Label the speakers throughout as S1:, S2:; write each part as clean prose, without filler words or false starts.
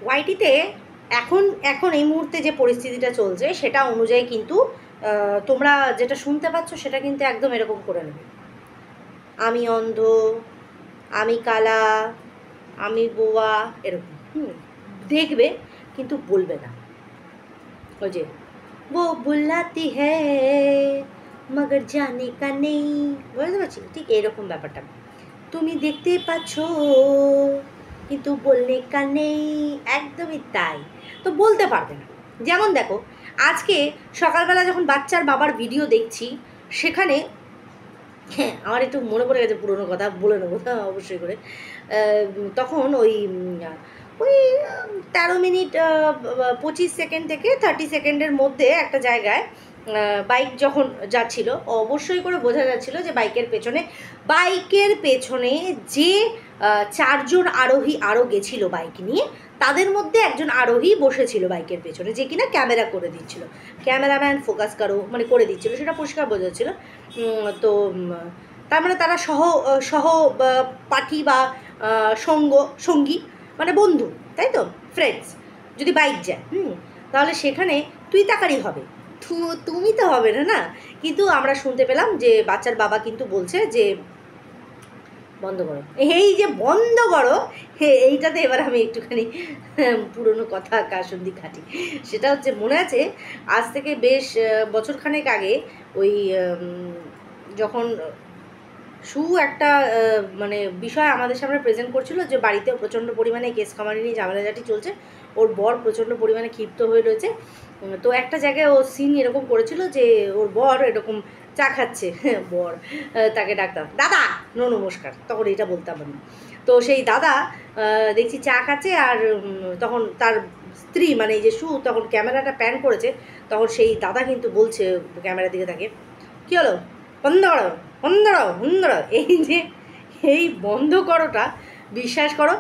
S1: ওয়াইটিতে এখন এখন এই মুহূর্তে যে পরিস্থিতিটা চলছে সেটা অনুযায়ী কিন্তু তোমরা যেটা শুনতে পাচ্ছ সেটা কিন্তু একদম এরকম করে নেবে, আমি অন্ধ, আমি কালা, আমি বোয়া, এরকম দেখবে কিন্তু বলবে না। ওই যে वो बुलाती है मगर जाने का নেই, বুঝতে পারছি ঠিক এইরকম ব্যাপারটা। তুমি দেখতে পাচ্ছ কিন্তু বললে কা নেই, একদমই তাই। তো বলতে পারবে না। যেমন দেখো আজকে সকালবেলা যখন বাচ্চার বাবার ভিডিও দেখছি সেখানে, হ্যাঁ আমার একটু মনে পড়ে গেছে পুরোনো কথা, বলে নেবো অবশ্যই করে। তখন ওই ওই 13 মিনিট 25 সেকেন্ড থেকে 30 সেকেন্ডের মধ্যে একটা জায়গায় বাইক যখন যাচ্ছিল, অবশ্যই করে বোঝা যাচ্ছিল যে বাইকের পেছনে যে 4জন আরোহী আরও গেছিলো বাইক নিয়ে, তাদের মধ্যে একজন আরোহী বসেছিল বাইকের পেছনে, যে কিনা ক্যামেরা করে দিচ্ছিল, ক্যামেরাম্যান ফোকাস মানে করে দিচ্ছিল, সেটা পরিষ্কার বোঝা যাচ্ছিল। তো তার মানে তারা সহ পাঠী বা সঙ্গী মানে বন্ধু, তাই তো, ফ্রেন্ডস যদি বাইক যায় তাহলে সেখানে তুই তাকারি হবে, তুমি তো হবে না না। কিন্তু আমরা শুনতে পেলাম যে বাচ্চার বাবা কিন্তু বলছে যে বন্ধ করো, এই যে বন্ধ করো, এইটাতে এবার আমি একটুখানি পুরনো কথা কাসুন্দি খাটি। সেটা হচ্ছে মনে আছে আজ থেকে বেশ বছরখানেক আগে ওই যখন একটা মানে বিষয় আমাদের সামনে প্রেজেন্ট করছিল যে বাড়িতে প্রচণ্ড পরিমাণে কেস কামারি নিয়ে ঝামেলাঝাটি চলছে, ওর বর প্রচণ্ড পরিমাণে ক্ষিপ্ত হয়ে রয়েছে। তো একটা জায়গায় ও সিন এরকম করেছিল যে ওর বর এরকম চা খাচ্ছে, বর তাকে ডাকতাম দাদা, নমস্কার, তখন এটা বলতাম আমি। তো সেই দাদা দেখছি চা খাচ্ছে, আর তখন তার স্ত্রী মানে এই যে তখন ক্যামেরাটা প্যান করেছে, তখন সেই দাদা কিন্তু বলছে ক্যামেরার দিকে তাকে, কী হলো, বন্ধ করো বন্ধ করো বন্ধ করো। এই বন্ধ করোটা বিশ্বাস করো,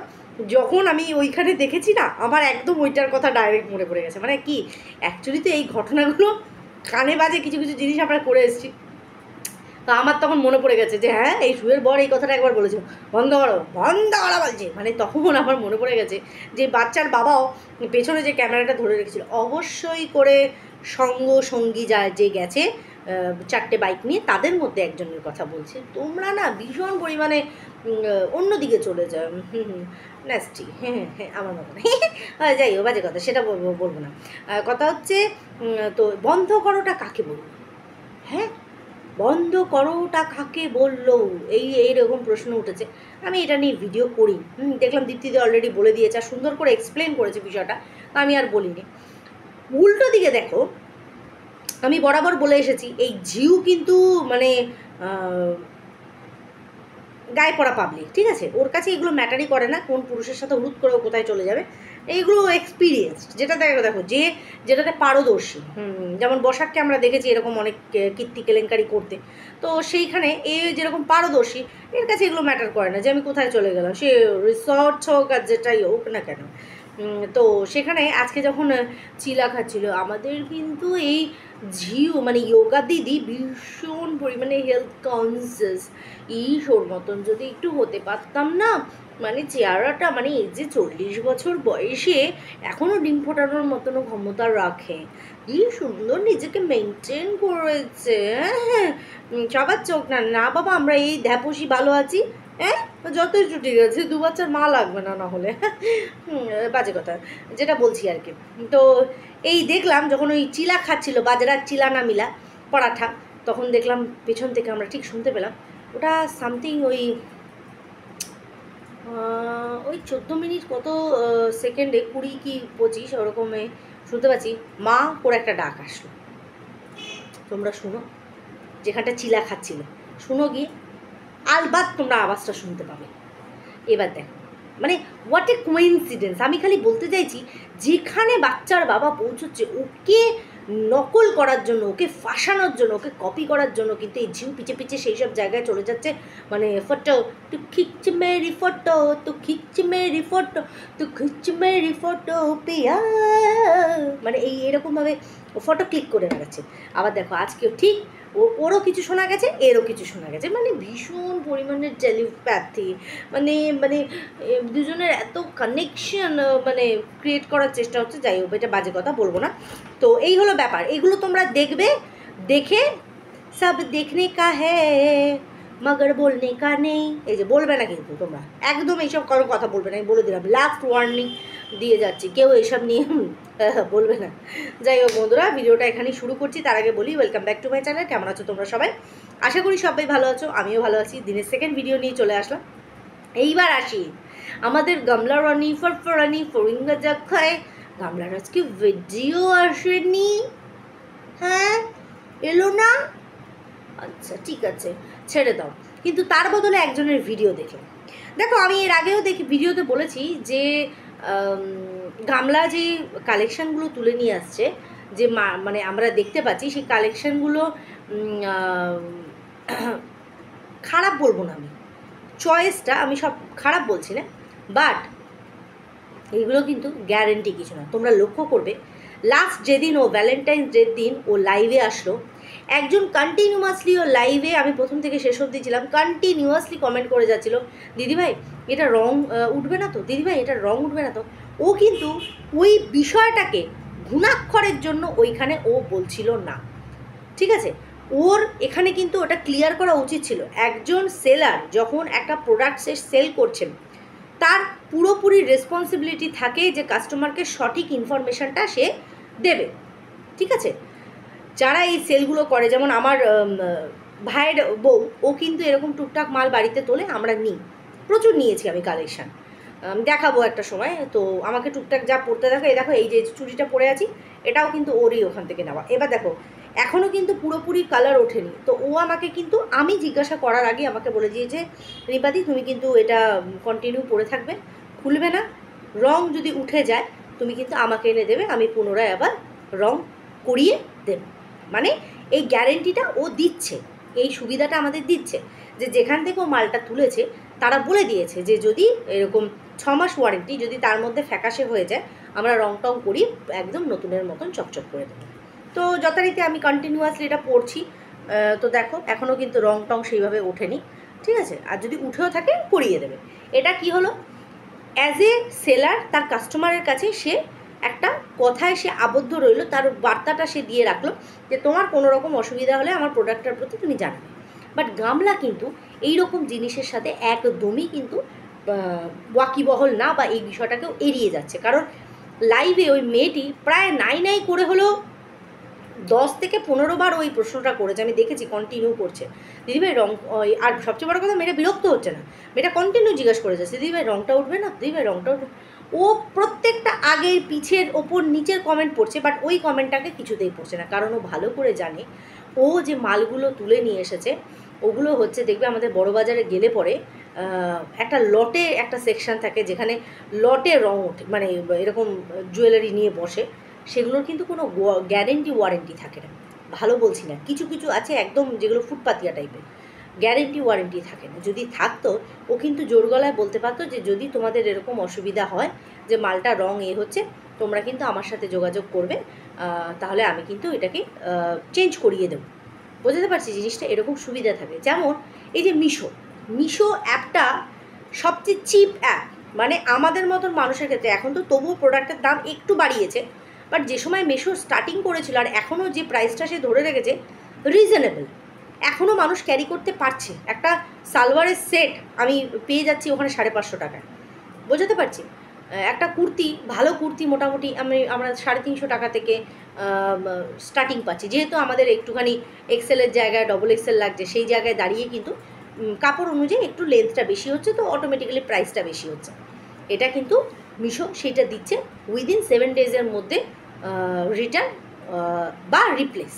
S1: যখন আমি ওইখানে দেখেছি না, আমার একদম ওইটার কথা ডাইরেক্ট মনে পড়ে গেছে। মানে কি, অ্যাকচুয়ালি তো এই ঘটনাগুলো কানে বাজে কিছু কিছু জিনিস আমরা করে এসেছি, তো আমার তখন মনে পড়ে গেছে যে হ্যাঁ এই শুয়ের বর এই কথাটা একবার বলেছিল, বন্ধ করো বলছে। মানে তখন আমার মনে পড়ে গেছে যে বাচ্চার বাবাও পেছনে যে ক্যামেরাটা ধরে রেখেছিল, অবশ্যই করে সঙ্গী যে গেছে 4টে বাইক নিয়ে, তাদের মধ্যে একজনের কথা বলছে। তোমরা না ভীষণ পরিমাণে অন্যদিকে চলে যাও, নাস্টি, হ্যাঁ আমার মতো যাই হোক, বাজে কথা, সেটা বলবো না। কথা হচ্ছে তো বন্ধ করোটা কাকে বলবো, হ্যাঁ বন্ধ করোটা কাকে বললো, এইরকম প্রশ্ন উঠেছে। আমি এটা নিয়ে ভিডিও করি, দেখলাম দীপ্তিদি অলরেডি বলে দিয়েছে, আর সুন্দর করে এক্সপ্লেন করেছে বিষয়টা, আমি আর বলিনি। উল্টো দিকে দেখো, আমি বরাবর বলে এসেছি এই ঝিউ কিন্তু মানে গায়ে পড়া পাবলিক, ঠিক আছে, ওর কাছে এগুলো ম্যাটারই করে না কোন পুরুষের সাথে হুট করে কোথায় চলে যাবে, এইগুলো এক্সপিরিয়েন্সড, দেখো যেটাতে পারদর্শী। যেমন বসাককে আমরা দেখেছি এরকম অনেক কীর্তি কেলেঙ্কারি করতে, তো সেইখানে এ যেরকম পারদর্শী, এর কাছে এগুলো ম্যাটার করে না যে আমি কোথায় চলে গেলাম, সে রিসর্ট হোক আর যেটাই হোক না কেন। তো সেখানে আজকে যখন চিলা খাচ্ছিল, আমাদের কিন্তু এই ঝিউ মানে যোগা দিদি ভীষণ পরিমাণে হেলথ কনসিয়াস, ওর মতন যদি একটু হতে পারতাম না, মানে চেহারাটা মানে এই যে 40 বছর বয়সে এখনও ডিম ফোটানোর মতনও ক্ষমতা রাখে, কি সুন্দর নিজেকে মেনটেন করেছে। হ্যাঁ সবার চোখ না বাবা, আমরা এই ধ্যাপসি ভালো আছি, হ্যাঁ যথেষ্ট ঠিক আছে, 2 বাচ্চার মা লাগবে না হলে, বাজে কথা যেটা বলছি আর কি। তো এই দেখলাম যখন ওই চিলা খাচ্ছিল, বাজরার চিলা না মিলা পরাঠা, তখন দেখলাম পেছন থেকে আমরা ঠিক শুনতে পেলাম ওটা সামথিং ওই 14 মিনিট কত সেকেন্ডে 20 কি 25 ওরকমে শুনতে পাচ্ছি মা করে একটা ডাক আসলো। তোমরা শুনো, যেখানটা চিলা খাচ্ছিল শুনো গিয়ে, আলবাত তোমরা আওয়াজটা শুনতে পাবে। এবার দেখো মানে হোয়াট এ কোইন্সিডেন্স, আমি খালি বলতে চাইছি যেখানে বাচ্চার বাবা পৌঁছচ্ছে ওকে নকল করার জন্য, ওকে ফাঁসানোর জন্য, ওকে কপি করার জন্য, কিন্তু এই ঝিউ পিছে পিছে সেই সব জায়গায় চলে যাচ্ছে। মানে ফটো তু খিচ মেরি ফটো, তু খিচ মেরি ফটো, তু খিচ মেরি ফটো পিয়া, মানে এরকমভাবে ও ফটো ক্লিক করে বেড়াচ্ছে। আবার দেখো আজকেও ঠিক ওরও কিছু শোনা গেছে, এরও কিছু শোনা গেছে, মানে ভীষণ পরিমাণের টেলিপ্যাথি, মানে মানে দুজনের এত কানেকশন মানে ক্রিয়েট করার চেষ্টা হচ্ছে। যাই হোক, এটা বাজে কথা বলবো না। তো এই হলো ব্যাপার, এগুলো তোমরা দেখবে, দেখে সব দেখনে কা হ্যায় মগর বলনে কা নেই। এই যে বলবে না কিন্তু তোমরা একদম এইসব কারো কথা বলবে না, আমি বলে দিলাম, লাস্ট ওয়ার্নিং দিয়ে যাচ্ছি, কেউ এইসব নিয়ে বলবে না। যাই হোক বন্ধুরা, ভিডিওটা এখানেই শুরু করছি। তার আগে বলি welcome back to my channel. কেমন আছো তোমরা সবাই? আশা করি সবাই ভালো আছো, আমিও ভালো আছি। দিনের সেকেন্ড ভিডিও নিয়ে চলে আসলাম। এইবার আসি আমাদের গামলা রানি ফরফরানি ফরিঙ্গা যা খায়, গামলার আজকে ভিডিও আসেনি। হ্যাঁ, এলো না? আচ্ছা ঠিক আছে, ছেড়ে দাও। কিন্তু তার বদলে একজনের ভিডিও দেখলাম। দেখো, আমি এর আগেও ভিডিওতে বলেছি যে গামলা যে কালেকশানগুলো তুলে নিয়ে আসছে, যে মানে আমরা দেখতে পাচ্ছি সেই কালেকশানগুলো খারাপ বলবো না, আমি চয়েসটা আমি সব খারাপ বলছি না, বাট এইগুলো কিন্তু গ্যারেন্টি কিছু না। তোমরা লক্ষ্য করবে লাস্ট যেদিন ও ভ্যালেন্টাইন্স ডের দিন ও লাইভে আসলো, একজন কন্টিনিউয়াসলি ও লাইভে, আমি প্রথম থেকে শেষ অবধি ছিলাম, কন্টিনিউয়াসলি কমেন্ট করে যাচ্ছিলো, দিদিভাই এটা রং উঠবে না তো, দিদিভাই এটা রং উঠবে না তো। ও কিন্তু ওই বিষয়টাকে ঘুণাক্ষরের জন্য ওইখানে ও বলছিল না, ঠিক আছে? ওর এখানে কিন্তু ওটা ক্লিয়ার করা উচিত ছিল। একজন সেলার যখন একটা প্রোডাক্ট সে সেল করছেন, তার পুরোপুরি রেসপন্সিবিলিটি থাকে যে কাস্টমারকে সঠিক ইনফরমেশানটা সে দেবে, ঠিক আছে? যারা এই সেলগুলো করে, যেমন আমার ভাইয়ের বউ, ও কিন্তু এরকম টুকটাক মাল বাড়িতে তোলে, আমরা নিই, প্রচুর নিয়েছি আমি কালেকশান, দেখাবো একটা সময়। তো আমাকে টুকটাক যা পড়তে দেখো, এই দেখো এই যে চুড়িটা পরে আছি, এটাও কিন্তু ওরই ওখান থেকে নেওয়া। এবার দেখো এখনও কিন্তু পুরোপুরি কালার ওঠেনি, তো ও আমাকে কিন্তু, আমি জিজ্ঞাসা করার আগে আমাকে বলে দিয়েছে, রিপাদি তুমি কিন্তু এটা কন্টিনিউ পরে থাকবে, খুলবে না, রং যদি উঠে যায় তুমি কিন্তু আমাকে এনে দেবে, আমি পুনরায় আবার রং করিয়ে দেব। মানে এই গ্যারেন্টিটা ও দিচ্ছে, এই সুবিধাটা আমাদের দিচ্ছে, যে যেখান থেকে ও মালটা তুলেছে তারা বলে দিয়েছে যে যদি এরকম 6 মাস ওয়ারেন্টি, যদি তার মধ্যে ফ্যাকাশে হয়ে যায় আমরা রং টং করি একদম নতুনের মতন চকচক করে দেবো। তো যথারীতি আমি কন্টিনিউয়াসলি এটা পড়ছি। তো দেখো এখনও কিন্তু রং টং সেইভাবে ওঠেনি, ঠিক আছে? আর যদি উঠেও থাকে করিয়ে দেবে। এটা কি হলো, অ্যাজ এ সেলার তার কাস্টমারের কাছে সে একটা কথায় সে আবদ্ধ রইল, তার বার্তাটা সে দিয়ে রাখলো যে তোমার কোনো রকম অসুবিধা হলে আমার প্রোডাক্টটার প্রতি তুমি জানাবে। বাট গামলা কিন্তু এই রকম জিনিসের সাথে একদমই কিন্তু ওয়াকিবহল না, বা এই বিষয়টাকেও এড়িয়ে যাচ্ছে। কারণ লাইভে ওই মেয়েটি প্রায় নাই করে হলেও 10 থেকে 15 বার ওই প্রশ্নটা করেছে, আমি দেখেছি, কন্টিনিউ করছে, দিদিভাই রং, আর সবচেয়ে বড় কথা মেয়েটা বিরক্ত হচ্ছে না, মেয়েটা কন্টিনিউ জিজ্ঞেস করেছে দিদিভাই রংটা উঠবে না, দিদিভাই রংটা উঠবে। ও প্রত্যেকটা আগের পিছের ওপর নিচের কমেন্ট পড়ছে, বাট ওই কমেন্টটাকে কিছুতেই পড়ছে না, কারণ ও ভালো করে জানে ও যে মালগুলো তুলে নিয়ে এসেছে ওগুলো হচ্ছে, দেখবে আমাদের বড় বাজারে গেলে পরে একটা লটে একটা সেকশন থাকে যেখানে লটে রং ওঠে, মানে এরকম জুয়েলারি নিয়ে বসে, সেগুলোর কিন্তু কোনো গ্যারেন্টি ওয়ারেন্টি থাকে না। ভালো বলছি না, কিছু কিছু আছে একদম যেগুলো ফুটপাতিয়া টাইপের, গ্যারেন্টি ওয়ারেন্টি থাকে না। যদি থাকতো ও কিন্তু জোর গলায় বলতে পারতো যে যদি তোমাদের এরকম অসুবিধা হয় যে মালটা রং হচ্ছে, তোমরা কিন্তু আমার সাথে যোগাযোগ করবে, তাহলে আমি কিন্তু এটাকে চেঞ্জ করিয়ে দেবো। বোঝাতে পারছি জিনিসটা এরকম সুবিধা থাকে। যেমন এই যে মিশো অ্যাপটা সবচেয়ে চিপ অ্যাপ, মানে আমাদের মতন মানুষের ক্ষেত্রে। এখন তো তবুও প্রোডাক্টের দাম একটু বাড়িয়েছে, বাট যে সময় মিশো স্টার্টিং করেছিল আর এখনও যে প্রাইসটা সে ধরে রেখেছে রিজনেবল, এখনও মানুষ ক্যারি করতে পারছে। একটা সালোয়ারের সেট আমি পেয়ে যাচ্ছি ওখানে 550 টাকায়, বোঝাতে পারছি। একটা কুর্তি, ভালো কুর্তি মোটামুটি আমরা 350 টাকা থেকে স্টার্টিং পাচ্ছি, যেহেতু আমাদের একটুখানি এক্সেলের জায়গায় ডবল এক্সেল লাগছে, সেই জায়গায় দাঁড়িয়ে কিন্তু কাপড় অনুযায়ী একটু লেন্থটা বেশি হচ্ছে, তো অটোমেটিক্যালি প্রাইসটা বেশি হচ্ছে। এটা কিন্তু মিশো সেইটা দিচ্ছে উইদিন 7 ডেজের মধ্যে রিটার্ন বা রিপ্লেস।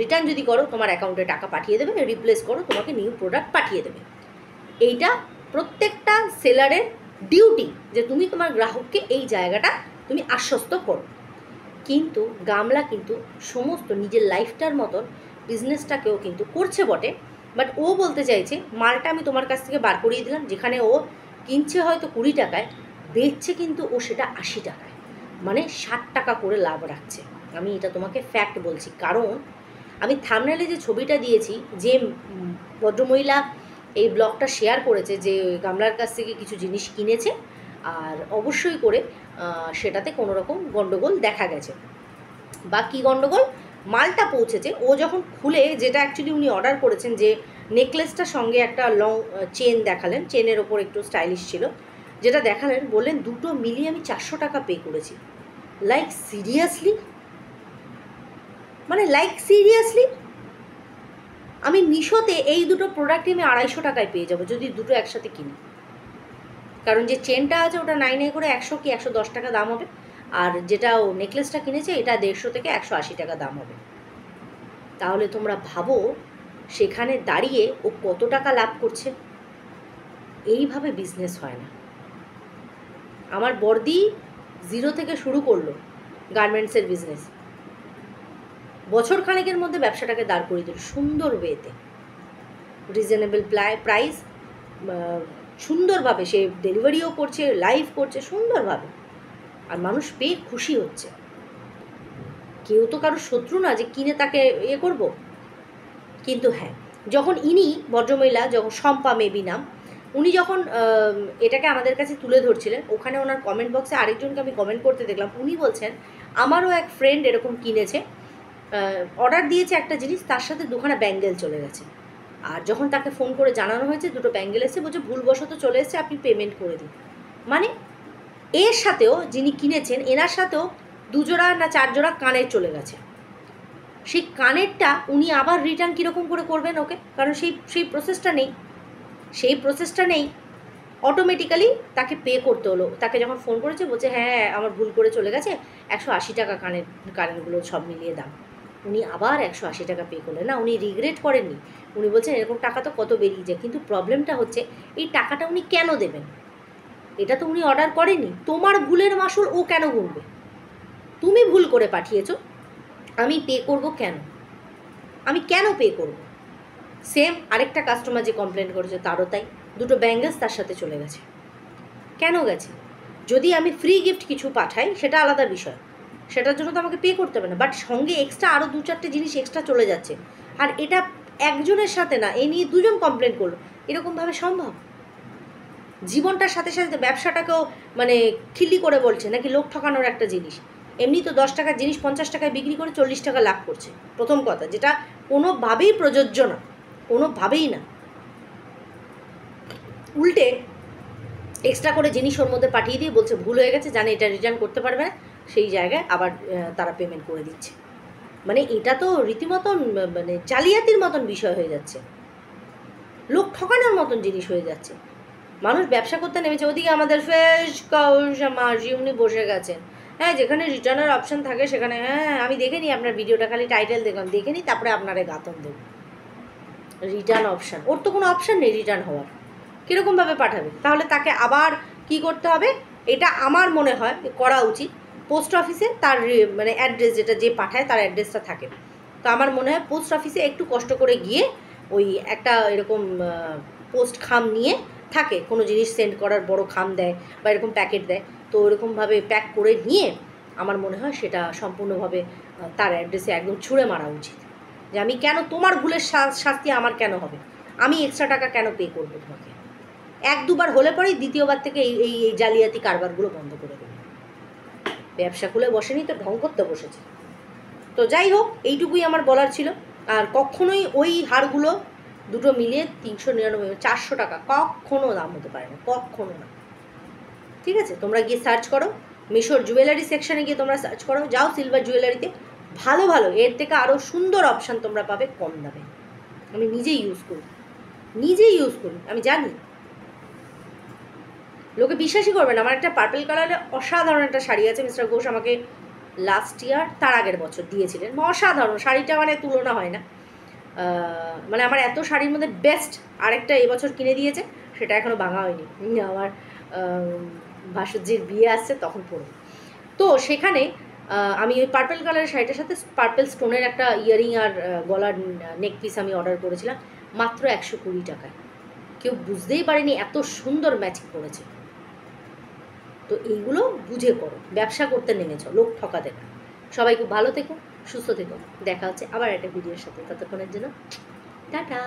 S1: রিটার্ন যদি করো তোমার অ্যাকাউন্টে টাকা পাঠিয়ে দেবে, রিপ্লেস করো তোমাকে নিউ প্রোডাক্ট পাঠিয়ে দেবে। এইটা প্রত্যেকটা সেলারের ডিউটি, যে তুমি তোমার গ্রাহককে এই জায়গাটা তুমি আশ্বস্ত করো। কিন্তু গামলা কিন্তু সমস্ত নিজের লাইফটার মতন বিজনেসটাকেও কিন্তু করছে বটে, বাট ও বলতে চাইছে মালটা আমি তোমার কাছ থেকে বার করিয়ে দিলাম, যেখানে ও কিনছে হয়তো 20 টাকায়, বেচছে কিন্তু ও সেটা 80 টাকায়, মানে 60 টাকা করে লাভ রাখছে। আমি এটা তোমাকে ফ্যাক্ট বলছি, কারণ আমি থাম্বনেলে যে ছবিটা দিয়েছি, যে ভদ্রমহিলা এই ব্লগটা শেয়ার করেছে, যে গামলার কাছ থেকে কিছু জিনিস কিনেছে, আর অবশ্যই করে সেটাতে কোনো রকম গণ্ডগোল দেখা গেছে। বা কী গণ্ডগোল, মালটা পৌঁছেছে, ও যখন খুলে, যেটা অ্যাকচুয়ালি উনি অর্ডার করেছেন, যে নেকলেসটার সঙ্গে একটা লং চেন দেখালেন, চেনের ওপর একটু স্টাইলিশ ছিল, যেটা দেখালেন, বললেন দুটো মিলিয়ে আমি 400 টাকা পে করেছি। লাইক সিরিয়াসলি, মানে লাইক সিরিয়াসলি, আমি মিশোতে এই দুটো প্রোডাক্টই আমি 250 টাকায় পেয়ে যাবো যদি দুটো একসাথে কিনি। কারণ যে চেনটা আছে ওটা 9 করে 100 কি 110 টাকা দাম হবে, আর যেটা ও নেকলেসটা কিনেছে এটা 150 থেকে 180 টাকা দাম হবে। তাহলে তোমরা ভাবো সেখানে দাঁড়িয়ে ও কত টাকা লাভ করছে। এইভাবে বিজনেস হয় না। আমার বর্দি 0 থেকে শুরু করলো গার্মেন্টসের বিজনেস, বছর খানেকের মধ্যে ব্যবসাটাকে দাঁড় করিয়ে দিল সুন্দর ওয়েতে, রিজনেবল প্রাইস, সুন্দরভাবে সে ডেলিভারিও করছে, লাইভ করছে সুন্দরভাবে, আর মানুষ পেয়ে খুশি হচ্ছে। কেউ তো কারোর শত্রু না যে কিনে তাকে করব। কিন্তু হ্যাঁ, যখন ইনি ভদ্রমহিলা, যখন শম্পা মেবি নাম, উনি যখন এটাকে আমাদের কাছে তুলে ধরছিলেন, ওখানে ওনার কমেন্ট বক্সে আরেকজনকে আমি কমেন্ট করতে দেখলাম, উনি বলছেন আমারও এক ফ্রেন্ড এরকম কিনেছে, অর্ডার দিয়েছে একটা জিনিস, তার সাথে দুখানা ব্যাঙ্গেল চলে গেছে, আর যখন তাকে ফোন করে জানানো হয়েছে দুটো ব্যাঙ্গেল এসে, বলছে ভুলবশত চলে এসেছে, আপনি পেমেন্ট করে দিন। মানে এর সাথেও, যিনি কিনেছেন এনার সাথেও 2 জোড়া না 4 জোড়া কানের চলে গেছে। সেই কানেরটা উনি আবার রিটার্ন কীরকম করে করবেন ওকে, কারণ সেই প্রসেসটা নেই, অটোমেটিক্যালি তাকে পে করতে হলো। তাকে যখন ফোন করেছে বলছে হ্যাঁ আমার ভুল করে চলে গেছে, 180 টাকা কানেরগুলো সব মিলিয়ে দাম। উনি আবার 180 টাকা পে করলেন। না, উনি রিগ্রেট করেননি, উনি বলছেন এরকম টাকা তো কত বেরিয়ে যায়, কিন্তু প্রবলেমটা হচ্ছে এই টাকাটা উনি কেন দেবেন? এটা তো উনি অর্ডার করেনি, তোমার ভুলের মাসুল ও কেন গুনবে? তুমি ভুল করে পাঠিয়েছো, আমি পে করব কেন? আমি কেন পে করব? সেম আরেকটা কাস্টমার যে কমপ্লেন করেছে তারও তাই, দুটো ব্যাঙ্গেলস তার সাথে চলে গেছে। কেন গেছে? যদি আমি ফ্রি গিফট কিছু পাঠাই সেটা আলাদা বিষয়, সেটার জন্য তো আমাকে পে করতে হবে না, বাট সঙ্গে এক্সট্রা আরও 2-4টে জিনিস এক্সট্রা চলে যাচ্ছে, আর এটা একজনের সাথে না, এই নিয়ে 2 জন কমপ্লেন করলো। এরকমভাবে সম্ভব? জীবনটার সাথে সাথে ব্যবসাটাকেও মানে খিল্লি করে বলছে নাকি লোক ঠকানোর একটা জিনিস। এমনি তো 10 টাকার জিনিস 50 টাকায় বিক্রি করে 40 টাকা লাভ করছে, প্রথম কথা, যেটা কোনোভাবেই প্রযোজ্য না, কোনোভাবেই না। উল্টে এক্সট্রা করে জিনিস ওর মধ্যে পাঠিয়ে দিয়ে বলছে ভুল হয়ে গেছে, জানে এটা রিটার্ন করতে পারবে না, সেই জায়গায় আবার তারা পেমেন্ট করে দিচ্ছে। মানে এটা তো রীতিমতন মানে জালিয়াতির মতন বিষয় হয়ে যাচ্ছে, লোক ঠকানোর মতন জিনিস হয়ে যাচ্ছে। মানুষ ব্যবসা করতে নেমেছে, ওদিকে আমাদের ফেস মাসি উনি বসে গেছেন, হ্যাঁ যেখানে রিটার্নের অপশান থাকে সেখানে, হ্যাঁ আমি দেখে নিই আপনার ভিডিওটা, খালি টাইটেল দেখলাম, দেখে নিই তারপরে আপনারে গাতন দেব। রিটার্ন অপশান, ওর তো কোনো অপশান নেই রিটার্ন হওয়ার, কীরকমভাবে পাঠাবে? তাহলে তাকে আবার কি করতে হবে? এটা আমার মনে হয় করা উচিত, পোস্ট অফিসে তার মানে অ্যাড্রেস, যেটা যে পাঠায় তার অ্যাড্রেসটা থাকে, তো আমার মনে হয় পোস্ট অফিসে একটু কষ্ট করে গিয়ে ওই একটা এরকম পোস্ট খাম নিয়ে থাকে, কোনো জিনিস সেন্ড করার বড় খাম দেয় বা এরকম প্যাকেট দেয়, তো ওরকমভাবে প্যাক করে নিয়ে আমার মনে হয় সেটা সম্পূর্ণভাবে তার অ্যাড্রেসে একদম ছুঁড়ে মারা উচিত, যে আমি কেন, তোমার ভুলের শাস্তি আমার কেন হবে, আমি এক্সট্রা টাকা কেন পে করবো তোমাকে? 1-2বার হলে পরেই দ্বিতীয়বার থেকে এই জালিয়াতি কারবারগুলো বন্ধ করে দেবে। ব্যবসা খুলে বসেনি তো ঢং করতে বসেছে। তো যাই হোক, এইটুকুই আমার বলার ছিল। আর কখনোই ওই হারগুলো দুটো মিলিয়ে 399 400 টাকা কখনো দাম হতে পারে না, কখনো না। ঠিক আছে, তোমরা গিয়ে সার্চ করো, মিশোর জুয়েলারি সেকশানে গিয়ে তোমরা সার্চ করো, যাও সিলভার জুয়েলারিতে, ভালো ভালো এর থেকে আরও সুন্দর অপশান তোমরা পাবে কম দামে। আমি নিজেই ইউজ করি, আমি জানি। লোকে বিশ্বাসই করবে না, আমার একটা পার্পল কালারের অসাধারণ একটা শাড়ি আছে, মিস্টার ঘোষ আমাকে লাস্ট ইয়ার তার আগের বছর দিয়েছিলেন, অসাধারণ শাড়িটা, মানে তুলনা হয় না। মানে আমার এত শাড়ির মধ্যে বেস্ট আরেকটা এবছর কিনে দিয়েছে, সেটা এখনও ভাঙা হয়নি, আমার ভাসুরজির বিয়ে আসছে তখন পরব। তো সেখানে আমি ওই পার্পল কালারের শাড়িটার সাথে পার্পল স্টোনের একটা ইয়ারিং আর গলার নেক পিস আমি অর্ডার করেছিলাম মাত্র 120 টাকায়। কেউ বুঝতেই পারেনি এত সুন্দর ম্যাচিং করেছে। তো এইগুলো বুঝে করো, ব্যবসা করতে নেমেছ, লোক ঠকাতে না। সবাই খুব ভালো থেকো, সুস্থ থেকো। দেখা হচ্ছে আবার একটা ভিডিওর সাথে, ততক্ষণের জন্য টাটা।